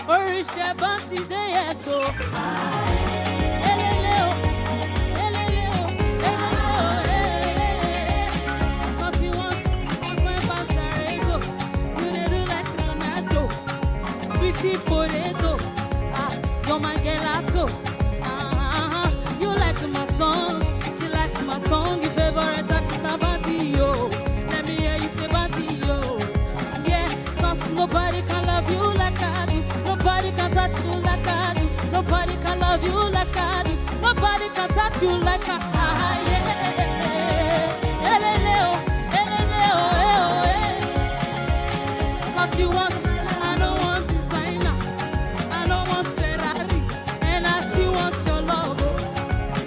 Orisha Banti de so. Sweetie potato, you're my gelato. You like my song, you like my song. Your favorite artist is Banti, yo. Let me hear you say Banti, yo. Yeah, cause nobody can love you like I do. Nobody can touch you like I do. Nobody can love you like I do. Nobody can touch you like I do. Cause you want, I don't want designer, I don't want Ferrari, and I still want your love.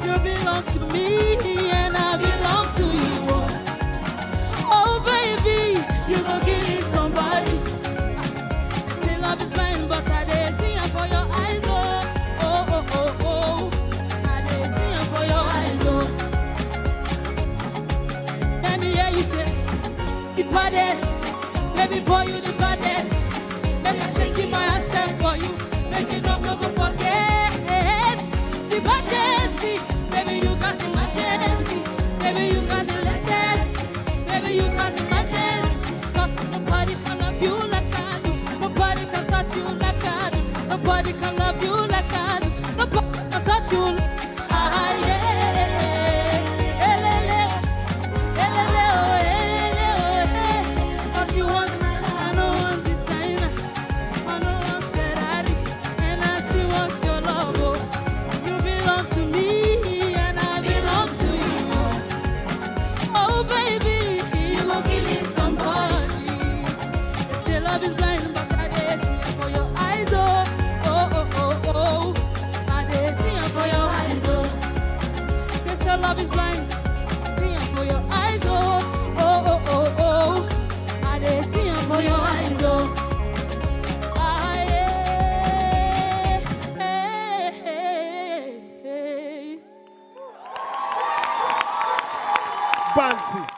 You belong to me, and I belong to you. Oh baby, you gon' give me somebody. They say love is blind, but I dey see it for your eyes, oh. Oh, oh, oh, oh, I dey see it for your eyes, oh. Let me hear you say, the baddest. Baby boy, you the baddest. Make I shake my ass for you. Make you don't go forget. The baddest. Baby, you got the majesty. Baby, you got the latest. Baby, you got the majesty. Cause nobody can love you like I do. Nobody can touch you like I do. Nobody can love you like I do. Nobody can touch you like I do. Love is blind, but I dey see it for your eyes, oh. Oh, oh, oh, oh. I dey see it for your eyes, oh. They say love is blind, see it for your eyes, oh. Oh, oh, oh, oh. I dey see it for your eyes, oh. Ah, yeah. Hey, hey, hey. Banti.